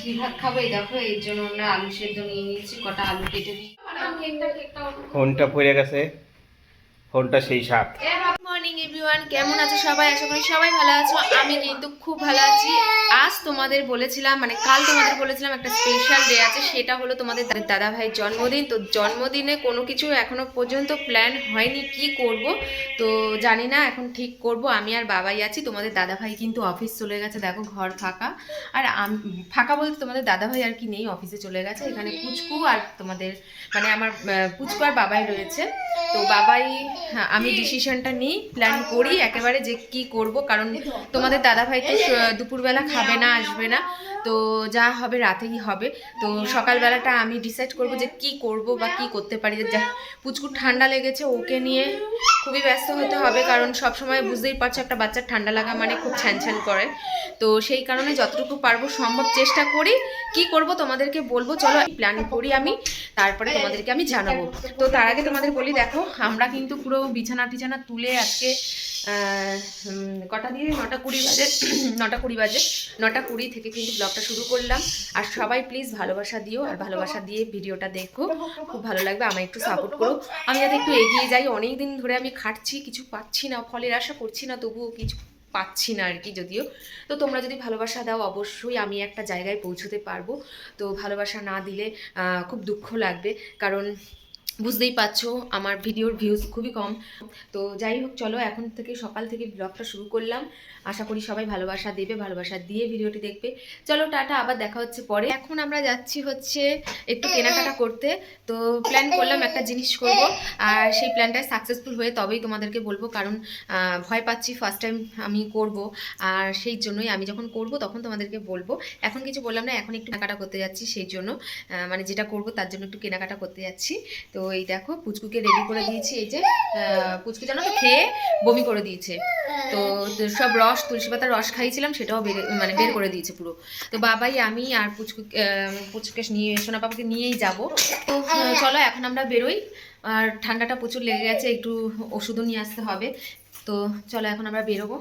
ঘি ভাত খাবো। এই দেখো এর জন্য আমরা আলু সেদ্ধ নিয়ে নিয়েছি, কটা আলু কেটে দিই। ফোনটা পড়ে গেছে, ফোনটা সেই সাত। মর্নিং এভরিওয়ান, কেমন আছো সবাই? আশা করি সবাই ভালো আছো। আমি কিন্তু খুব ভালো আছি। আজ তোমাদের বলেছিলাম, মানে কাল তোমাদের বলেছিলাম একটা স্পেশাল ডে আছে, সেটা হলো তোমাদের দাদা ভাইয়ের জন্মদিন। তো জন্মদিনে কোনো কিছু এখনো পর্যন্ত প্ল্যান হয়নি, কি করব তো জানি না, এখন ঠিক করব। আমি আর বাবাই আছি, তোমাদের দাদা ভাই কিন্তু অফিস চলে গেছে, দেখো ঘর ফাঁকা। আর ফাঁকা বলতে তোমাদের দাদা ভাই আর কি নেই, অফিসে চলে গেছে। এখানে পুচকু আর তোমাদের মানে আমার পুচকু আর বাবাই রয়েছে। তো বাবাই, হ্যাঁ, আমি ডিসিশনটা নিই, প্ল্যান করি একেবারে যে কি করব, কারণ তোমাদের দাদাভাই তো দুপুরবেলা খাবে না, আসবে না। তো যা হবে রাতেই হবে। তো সকালবেলাটা আমি ডিসাইড করব যে কি করব বা কি করতে পারি। যা পুচকুর ঠান্ডা লেগেছে, ওকে নিয়ে খুবই ব্যস্ত হতে হবে, কারণ সব সময় বুঝতেই পারছো একটা বাচ্চার ঠান্ডা লাগা মানে খুব ছ্যান করে। তো সেই কারণে যতটুকু পারবো সম্ভব চেষ্টা করি, কি করব তোমাদেরকে বলবো। চলো প্ল্যান করি আমি, তারপরে তোমাদেরকে আমি জানাবো। তো তার আগে তোমাদের বলি, দেখো আমরা কিন্তু পুরো বিছানা টিছানা তুলে আজকে কটা দিয়ে 9:20 বাজে 9:20 বাজে 9:20 থেকে কিন্তু ব্লগটা শুরু করলাম। আর সবাই প্লিজ ভালোবাসা দিও, আর ভালোবাসা দিয়ে ভিডিওটা দেখো, খুব ভালো লাগবে। আমায় একটু সাপোর্ট করো, আমি যাতে একটু এগিয়ে যাই। অনেক দিন ধরে আমি খাটছি, কিছু পাচ্ছি না, ফলের আশা করছি না, তবুও কিছু পাচ্ছি না আর কি। যদিও তো তোমরা যদি ভালোবাসা দাও, অবশ্যই আমি একটা জায়গায় পৌঁছতে পারবো। তো ভালোবাসা না দিলে খুব দুঃখ লাগবে, কারণ বুঝতেই পারছো আমার ভিডিওর ভিউজ খুবই কম। তো যাই হোক, চলো এখন থেকে সকাল থেকে ব্লগটা শুরু করলাম। আশা করি সবাই ভালোবাসা দেবে, ভালোবাসা দিয়ে ভিডিওটি দেখবে। চলো টাটা, আবার দেখা হচ্ছে পরে। এখন আমরা যাচ্ছি হচ্ছে একটু কেনাকাটা করতে। তো প্ল্যান করলাম একটা জিনিস করব, আর সেই প্ল্যানটাই সাকসেসফুল হয়ে তবেই তোমাদেরকে বলবো, কারণ ভয় পাচ্ছি, ফার্স্ট টাইম আমি করব। আর সেই জন্যই আমি যখন করব তখন তোমাদেরকে বলবো। এখন কিছু বললাম না, এখন একটু কেনাকাটা করতে যাচ্ছি, সেই জন্য মানে যেটা করব তার জন্য একটু কেনাকাটা করতে যাচ্ছি। তো এই দেখো পুচকুকে রেডি করে দিয়েছি, এই যে পুচকু জানো তো খেয়ে বমি করে দিয়েছে। তো সব রস, তুলসী পাতার রস খাইছিলাম, সেটাও বের করে দিয়েছে পুরো। তো বাবাই, আমি আর পুচকুকে নিয়ে, সোনা বাবাকে নিয়েই যাব। তো চলো এখন আমরা বেরোই। আর ঠান্ডাটা প্রচুর লেগে গেছে, একটু ওষুধও নিয়ে আসতে হবে। তো চলো এখন আমরা বেরোবো।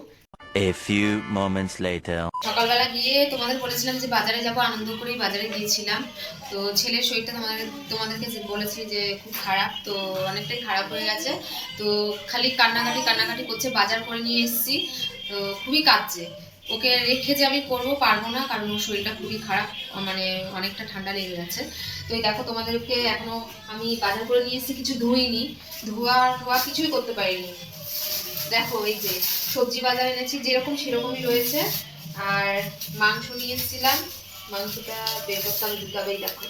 A few moments later. সকালবেলা গিয়ে তোমাদের বলেছিলাম যে বাজারে যাব, আনন্দ করেই বাজারে গিয়েছিলাম। তো ছেলের শরীরটা তোমাদেরকে যে বলেছি যে খুব খারাপ, তো অনেকটাই খারাপ হয়ে গেছে। তো খালি কান্নাকাটি করছে। বাজার করে নিয়ে এসেছি, তো খুবই কাঁদছে। ওকে রেখে যে আমি পারবো না, কারণ ওর শরীরটা খুবই খারাপ, মানে অনেকটা ঠান্ডা লেগে গেছে। তো এই দেখো তোমাদেরকে এখনো আমি বাজার করে নিয়ে এসেছি, কিছু ধুইনি, ধোয়া কিছুই করতে পারিনি। দেখো এই যে সবজি বাজার এনেছি, যেরকম সেরকমই রয়েছে। আর মাংস নিয়ে এসেছিলাম, মাংসটা বের করতে হবে, ঢুকাবেই। দেখো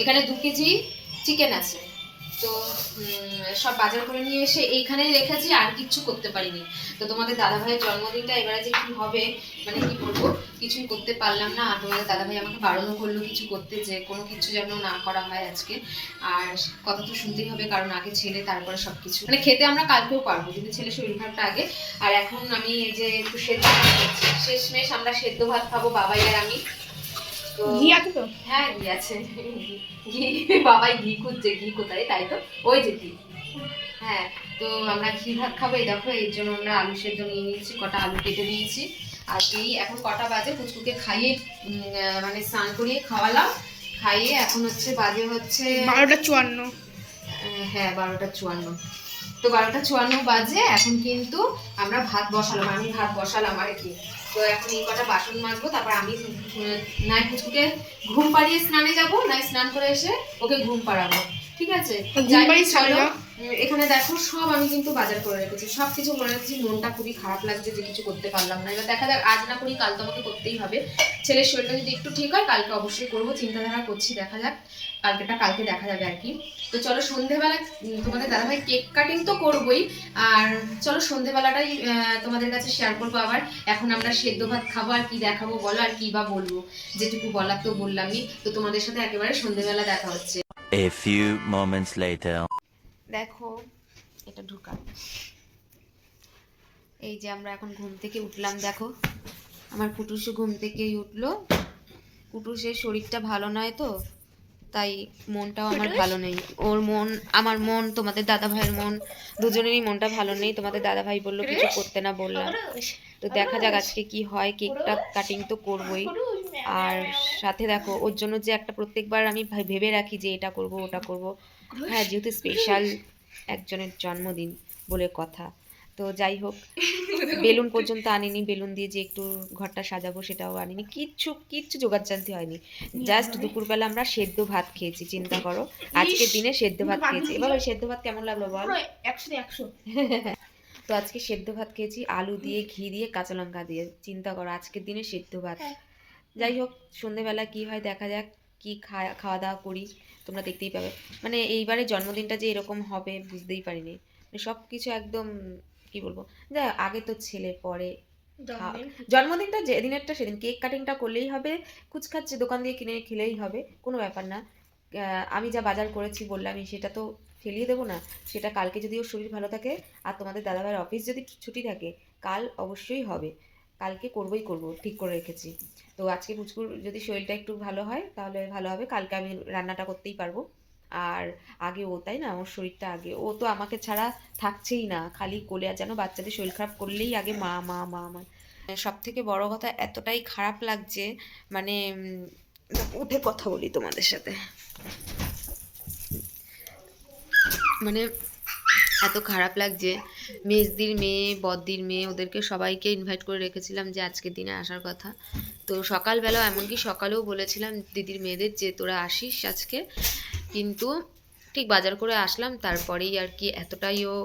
এখানে 2 কেজি চিকেন আছে। তো সব বাজার করে নিয়ে এসে এইখানেই রেখেছি, আর কিচ্ছু করতে পারিনি। তো তোমাদের দাদাভাইয়ের জন্মদিনটা এবারে যে কি হবে, মানে কি বলবো, কিছুই করতে পারলাম না। আর তোমাদের দাদাভাই আমাকে বারণও করলো কিছু করতে, যে কোনো কিছু যেন না করা হয় আজকে। আর কথা তো শুনতেই হবে, কারণ আগে ছেলে তারপরে সবকিছু, মানে খেতে আমরা কালকেও পারবো, কিন্তু ছেলে শরীর খারাপটা আগে। আর এখন আমি এই যে একটু সেদ্ধ ভাত খাচ্ছি, শেষমেশ আমরা সেদ্ধ ভাত খাবো বাবাই আর আমি। তো ঘি আছে তো? হ্যাঁ ঘি আছে। ঘি, বাবাই ঘি খুঁজছে, ঘি কোথায়, তাই তো ওই যে ঘি। হ্যাঁ, তো আমরা ঘি ভাত খাবো। এই দেখো এর জন্য আমরা আলু সেদ্ধ নিয়ে নিয়েছি, কটা আলু কেটে দিয়েছি। আর এই এখন কটা বাজে, পুচকুকে খাইয়ে মানে স্নান করিয়ে খাওয়ালাম, খাইয়ে এখন হচ্ছে বাজে হচ্ছে 12:54। হ্যাঁ 12:54। তো 12:54 বাজে। এখন কিন্তু আমরা ভাত বসালাম, আমি ভাত বসালাম আর কি। তো এখন এই কটা বাসন মাজবো, তারপর আমি নাই পুচকুকে ঘুম পাড়িয়ে স্নানে যাব, নাই স্নান করে এসে ওকে ঘুম পাড়াবো, ঠিক আছে? চলো এখানে দেখো সব আমি কিন্তু বাজার করে রেখেছি, সব কিছু করে রেখেছি। মনটা খুবই খারাপ লাগছে যে কিছু করতে পারলাম না। এবার দেখা যাক, আজ না করি কাল তো আমাকে করতেই হবে। ছেলের শরীরটা যদি একটু ঠিক হয় কালকে অবশ্যই করবো, চিন্তাধারা করছি, দেখা যাক কালকে দেখা যাবে আর কি। তো চলো সন্ধেবেলা তোমাদের দাদাভাই কেক কাটিং তো করবোই, আর চলো সন্ধেবেলাটাই তোমাদের কাছে শেয়ার করবো আবার। এখন আমরা সেদ্ধ ভাত খাবো, আর কি দেখাবো বলো, আর কি বা বলবো, যেটুকু বলার তো বললামই। তো তোমাদের সাথে একেবারে সন্ধেবেলা দেখা হচ্ছে। A few moments later. দেখো এটা ঢুকা, এই যে আমরা এখন ঘুম থেকে উঠলাম। দেখো আমার কুটুসু ঘুম থেকেই উঠলো। কুটুসের শরীরটা ভালো নয়, তো তাই মনটাও আমার ভালো নেই। ওর মন, আমার মন, তোমাদের দাদা ভাইয়ের মন, দুজনেরই মনটা ভালো নেই। তোমাদের দাদা ভাই বললো কিছু করতে না, বললাম। তো দেখা যাক আজকে কি হয়, কেকটা কাটিং তো করবোই। আর সাথে দেখো ওর জন্য যে একটা প্রত্যেকবার আমি ভেবে রাখি যে এটা করব ওটা করব। হ্যাঁ, যেহেতু স্পেশাল একজনের জন্মদিন বলে কথা, তো যাই হোক, বেলুন পর্যন্ত আনিনি, বেলুন দিয়ে যে একটু ঘরটা সাজাবো সেটাও আনিনি, কিচ্ছু কিচ্ছু জোগাড়জান্তি হয়নি। জাস্ট দুপুরবেলা আমরা সেদ্ধ ভাত খেয়েছি, চিন্তা করো, আজকের দিনে সেদ্ধ ভাত খেয়েছি। এবার ওই সেদ্ধ ভাত কেমন লাগলো বল? 100 তো আজকে সেদ্ধ ভাত খেয়েছি আলু দিয়ে, ঘি দিয়ে, কাঁচা লঙ্কা দিয়ে, চিন্তা করো আজকের দিনে সেদ্ধ ভাত। যাই হোক, সন্ধেবেলা কি হয় দেখা যাক, কি খাওয়া দাওয়া করি, তোমরা দেখতেই পাবে। মানে এইবারে জন্মদিনটা যে এরকম হবে বুঝতেই পারিনি, মানে সব কিছু একদম কি বলবো, যা আগে তো ছেলে পরে জন্মদিনটা যেদিনেরটা সেদিন কেক কাটিংটা করলেই হবে, কুচকাচ্ছে দোকান দিয়ে কিনে খেলেই হবে, কোনো ব্যাপার না। আমি যা বাজার করেছি বললামই, সেটা তো ফেলিয়ে দেবো না। সেটা কালকে যদি ওর শরীর ভালো থাকে আর তোমাদের দাদাভাইয়ের অফিস যদি ছুটি থাকে, কাল অবশ্যই হবে, কালকে করবই করব, ঠিক করে রেখেছি। তো আজকে পুচকুর যদি শরীরটা একটু ভালো হয় তাহলে ভালো হবে, কালকে আমি রান্নাটা করতেই পারবো। আর আগে ও, তাই না, ওর শরীরটা আগে, ও তো আমাকে ছাড়া থাকছেই না, খালি কোলে। আর যেন বাচ্চাদের শরীর খারাপ করলেই আগে মা মা মা মা। সব থেকে বড় কথা, এতটাই খারাপ লাগছে, মানে উঠে কথা বলি তোমাদের সাথে, মানে এত খারাপ লাগছে। মেজদির মেয়ে, বদ্দির মেয়ে, ওদেরকে সবাইকে ইনভাইট করে রেখেছিলাম যে আজকের দিনে আসার কথা। তো সকালবেলা, এমনকি সকালেও বলেছিলাম দিদির মেয়েদের যে তোরা আসিস আজকে, কিন্তু ঠিক বাজার করে আসলাম, তারপরেই আর কি এতটাই ও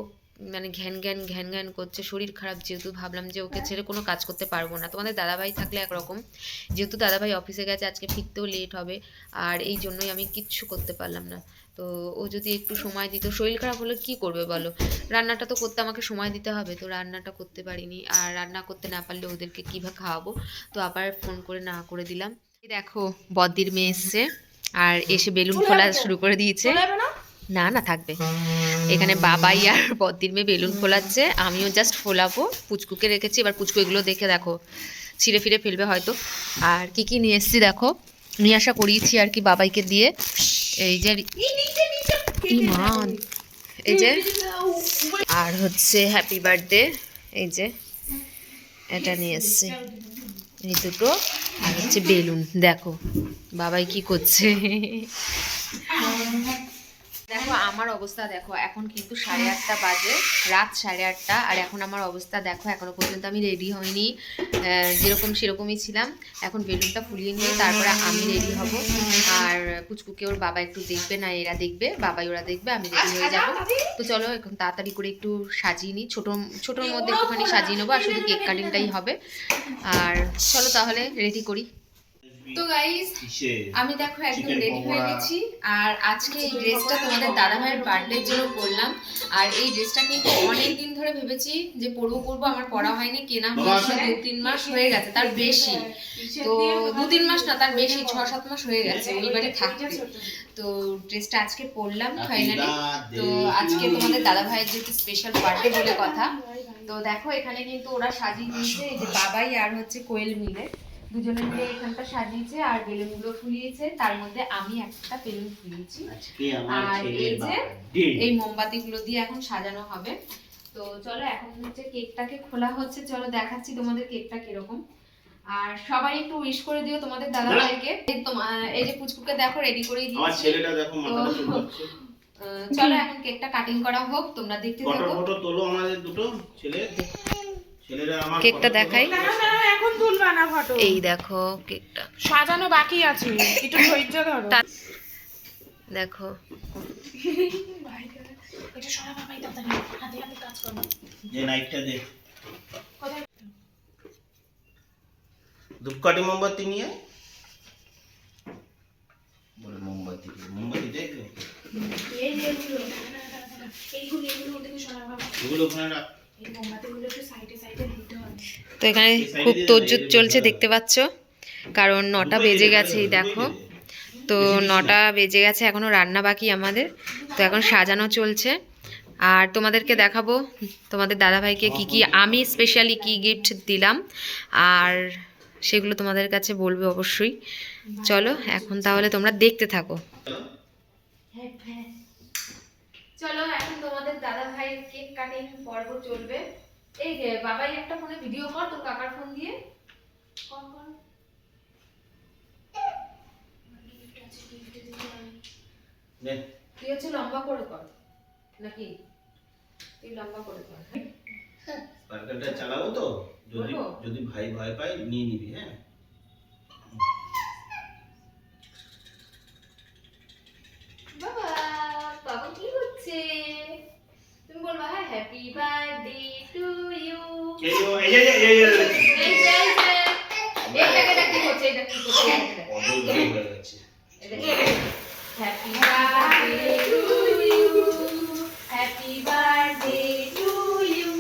মানে ঘ্যান ঘ্যান ঘ্যান ঘ্যান করছে, শরীর খারাপ যেহেতু, ভাবলাম যে ওকে ছেড়ে কোনো কাজ করতে পারবো না। তোমাদের দাদাভাই থাকলে একরকম, যেহেতু দাদাভাই অফিসে গেছে, আজকে ফিরতেও লেট হবে, আর এই জন্যই আমি কিচ্ছু করতে পারলাম না। তো ও যদি একটু সময় দিত, শরীর খারাপ হলে কি করবে বলো, রান্নাটা তো করতে আমাকে সময় দিতে হবে, তো রান্নাটা করতে পারিনি। আর রান্না করতে না পারলে ওদেরকে কীভাবে খাওয়াবো, তো আবার ফোন করে না করে দিলাম। দেখো বদ্দির মেয়ে এসছে, আর এসে বেলুন খোলা শুরু করে দিয়েছে। না না, থাকবে এখানে, বাবাই আর বদ্দির মেয়ে বেলুন ফোলাচ্ছে, আমিও জাস্ট ফোলাবো। পুচকুকে রেখেছি, এবার পুচকু এগুলো দেখে দেখো ছিঁড়ে ফিরে ফেলবে হয়তো। আর কি কি নিয়ে এসছি দেখো, নিয়ে আসা করিয়েছি আর কি বাবাইকে দিয়ে। এই যে ইমান, এই যে, আর হচ্ছে হ্যাপি বার্থডে, এই যে এটা নিয়ে এসছি, এই দুটো, আর হচ্ছে বেলুন। দেখো বাবাই কি করছে, দেখো আমার অবস্থা দেখো, এখন কিন্তু 8:30 বাজে, রাত 8:30, আর এখন আমার অবস্থা দেখো, এখনো পর্যন্ত আমি রেডি হইনি, যেরকম সেরকমই ছিলাম। এখন বেলুনটা ফুলিয়ে নিয়ে তারপরে আমি রেডি হব, আর পুচকুকে ওর বাবা একটু দেখবে, না এরা দেখবে, বাবাই ওরা দেখবে, আমি রেডি হয়ে যাব। তো চলো এখন তাড়াতাড়ি করে একটু সাজিয়ে নিই, ছোটোর মধ্যে একটুখানি সাজিয়ে নেবো, আর শুধু কেক কাটিংটাই হবে। আর চলো তাহলে রেডি করি। তো গাইস, আমি দেখো একদম রেডি হয়ে গেছি, আর আজকে এই ড্রেসটা তোমাদের দাদাভাইয়ের বার্থডের জন্য পরলাম। আর এই ড্রেসটা কিন্তু অনেক দিন ধরে ভেবেছি যে পরবো, আমার পরা হয়নি, কেনা হয়েছে 2-3 মাস হয়ে গেছে, তার বেশি। তো 2-3 মাস না, তার বেশি 6-7 মাস হয়ে গেছে ওই বাড়ি থাকতে। তো ড্রেসটা আজকে পরলাম ফাইনালি। তো আজকে তোমাদের দাদাভাইয়ের যেহেতু স্পেশাল বার্থডে বলে কথা, তো দেখো এখানে কিন্তু ওরা সাজিয়ে দিয়েছে, এই যে বাবাই আর হচ্ছে কোয়েল মিলে, দুজনে মিলে এখানটা সাজিয়েছে, আর বেলুনগুলো ফুলিয়েছে, তার মধ্যে আমি একটা বেলুন ফুলিয়েছি। আর এই যে এই মোমবাতিগুলো দিয়ে এখন সাজানো হবে। তো চলো এখন হচ্ছে কেকটাকে খোলা হচ্ছে, চলো দেখাচ্ছি তোমাদের কেকটা কিরকম। আর সবাই একটু উইশ করে দিও তোমাদের দাদাভাইকে। এই যে পুচকুকে দেখো রেডি করে দিয়েছি, আমার ছেলেটা দেখো মাথাটা চুলকাচ্ছে। চলো এখন কেকটা কাটিং করা হোক, তোমরা দেখতে থাকো। ফটো তোলো আমাদের দুটো ছেলে, কেকটা দেখাই। এখন তুলবা না ফটো, এই দেখো কেকটা সাজানো বাকি আছে, একটু ধৈর্য ধরো। দেখো এটা সরা বাবাই তাড়াতাড়ি হাতে হাতে কাজ করো, যে নাইটটা দে, ধূপকাঠি মোমবাতি নিয়ে বলে, মোমবাতি দেখো, এইগুলো ওদিকে সরা বাবা, এগুলো ওখানে রাখ। তো এখানে খুব তোড়জোড় চলছে দেখতে পাচ্ছ, কারণ 9টা বেজে গেছে, এই দেখো। তো 9টা বেজে গেছে, এখনো রান্না বাকি আমাদের, তো এখন সাজানো চলছে। আর তোমাদেরকে দেখাবো তোমাদের দাদাভাইকে কি কি আমি স্পেশালি কি গিফট দিলাম, আর সেগুলো তোমাদের কাছে বলবে অবশ্যই। চলো এখন তাহলে তোমরা দেখতে থাকো। চলো এখন তোমাদের দাদাভাইয়ের কেক কাটিং পর্ব চলবে। এই যে বাবাই একটা ফোনে ভিডিও কর, তোর কাকার ফোন দিয়ে নে তুই হচ্ছে লম্বা করে কর নাকি তুই লম্বা করে কর স্পার্কেলটা চালাবো তো, যদি বলবো? যদি ভাই ভয় পায় নিয়ে নিবি। হ্যাঁ বাবা বাবা কি হচ্ছে তুমি বলবা হ্যাঁ হ্যাপি বার্থডে টু ইউ এই যে এই যে এই যে এই যে এটা কি করছে এটা কি করছে অদ্ভুত হয়ে গেছে। Happy birthday to you happy birthday to you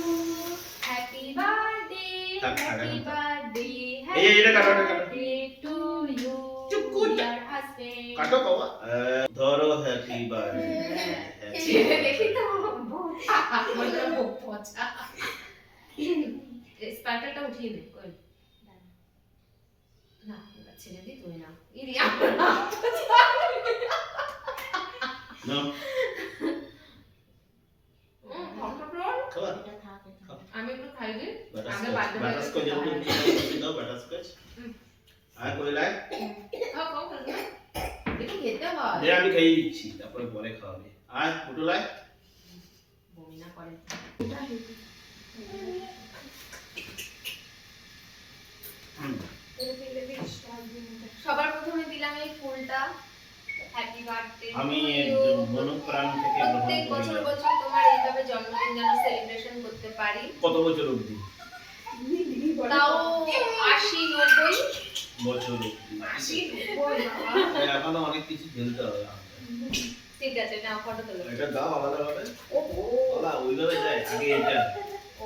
happy birthday থাক, থাক, হ্যাপি থাক। বার্থডে এই যে, এটা কাটো, এটা কাটো। টু ইউ চুপ কর। ডিয়ার হাজবেন্ড কাটো বাবা। ধরো হ্যাপি বার্থডে। ছেলে দেখি তো আমারটা খুব পচা স্পার্কেলটা উঠিয়ে নে কই না এবার ছেড়ে দি তুই না ইরি আমার নাও খাবার আমি একটু খাই দিই আগে বাটারস্কচ যেমন দাও বাটারস্কচ। আর কই লাই খাও খাও খাও একটু খেতে হয় দে আমি খাইয়ে দিচ্ছি, তারপরে পরে খাওয়াবে। আর ফুটো লাই বমি না করে সবার প্রথমে দিলাম এই ফুলটা হ্যাপি বার্থডে আমি মনোপ্রাণ থেকে গ্রহণ প্রত্যেক বছর করি। বছর তোমার এইভাবে জন্মদিন যেন সেলিব্রেশন করতে পারি কত বছর অবধি? তাও 80-90 বছর অবধি। 80-90 এখনো অনেক কিছু ঝেলতে হবে আমাকে। ঠিক আছে নাও ফটো তোলো এটা দাও আলাদা ভাবে। ও ওলা ওইভাবে যায় আগে এটা। ও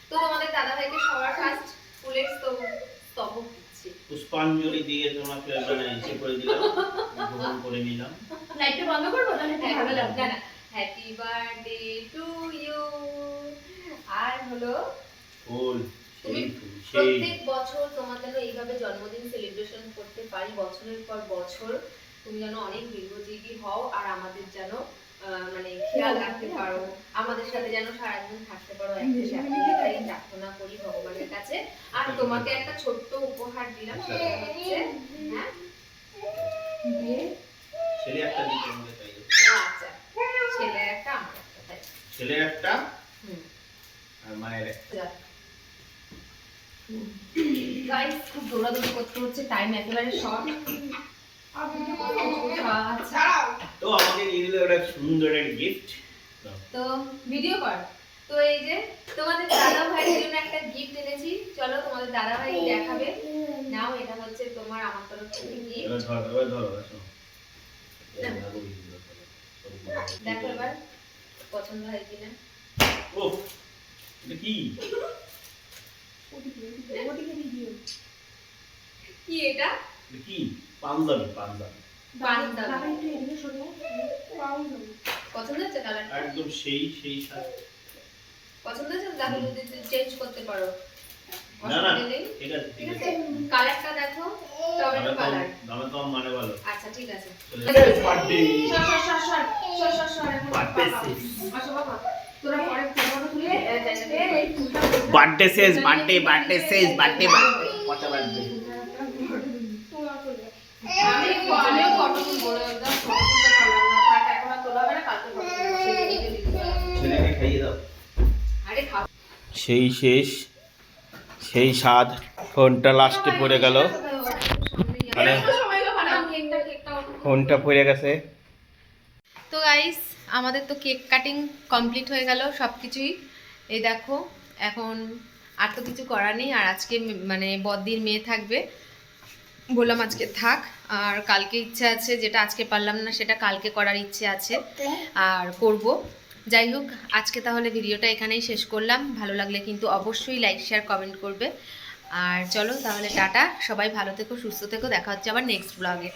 তো তোমাদের দাদা ভাইকে সবার ফার্স্ট ফুলের স্তবক দিচ্ছি পুষ্পাঞ্জলি দিয়ে তোমাকে মানে ইচ্ছে করে দিলাম, গ্রহণ করে নিলাম। লাইটটা বন্ধ করবো তাহলে একটু ভালো লাগবে। না হ্যাপি বার্থডে টু ইউ আর হলো ফুল তুমি সেই ফুল সেই প্রত্যেক বছর তোমার যেন এইভাবে জন্মদিন সেলিব্রেশন করতে পারি বছরের পর বছর তুমি যেন অনেক দীর্ঘজীবী হও আর আমাদের যেন মানে খেয়াল রাখতে পারো আমাদের সাথে যেন সারাদিন থাকতে পারো একসাথে এটাই প্রার্থনা করি ভগবানের কাছে আর তোমাকে একটা ছোট্ট উপহার দিলাম সেটা হচ্ছে হ্যাঁ ছেলে একটা দিতে আমাকে তাই। ও আচ্ছা ছেলের একটা আমার একটা তাই ছেলে একটা হুম আর মায়ের একটা। গাইস খুব দৌড়াদৌড়ি করতে হচ্ছে টাইম একেবারে শর্ট আচ্ছা তো আমাকে নিয়ে দিলে ওটা সুন্দর একটা গিফট। তো ভিডিও কর তো এই যে তোমাদের দাদা ভাইয়ের জন্য একটা গিফট এনেছি চলো তোমাদের দাদা ভাই দেখাবে নাও এটা হচ্ছে তোমার আমার তরফ থেকে গিফট এবার ধরো আসো। দেখো এবার পছন্দ হয় কিনা ও এটা কি? কি এটা এটা কি? পাঞ্জাবি পাঞ্জাবি পাঞ্জাবি পছন্দ হচ্ছে কালার একদম সেই সেই শাড়ি। পছন্দ হচ্ছে দেখো যদি চেঞ্জ করতে পারো না না অসুবিধা নেই ঠিক আছে ঠিক ঠিক আছে আছে। কালারটা দেখো টমেটো কালার দামে কম মানে ভালো। আচ্ছা ঠিক আছে বার্থডে বার্থডে বার্থডে শেষ বার্থডে বার্থডে শেষ বার্থডে কত বার্থডে? আমি ফটো তুলবো একদম ফটো তুলতে পারলাম না থাক এখন আর তোলা হবে না কালকে ফটো তুলবো ছেলেকে খাইয়ে দাও। আরে খাও সেই শেষ সেই স্বাদ ফোনটা লাস্টে পড়ে গেল, মানে ফোনটা পড়ে গেছে। তো গাইস আমাদের তো কেক কাটিং কমপ্লিট হয়ে গেল সব কিছুই এই দেখো এখন আর তো কিছু করার নেই আর আজকে মানে বদ্দির মেয়ে থাকবে বললাম আজকে থাক আর কালকে ইচ্ছে আছে যেটা আজকে পারলাম না সেটা কালকে করার ইচ্ছে আছে আর করব যাই হোক আজকে তাহলে ভিডিওটা এখানেই শেষ করলাম ভালো লাগলে কিন্তু অবশ্যই লাইক শেয়ার কমেন্ট করবে আর চলো তাহলে টাটা সবাই ভালো থেকো সুস্থ থেকো দেখা হচ্ছে আবার নেক্সট ব্লগে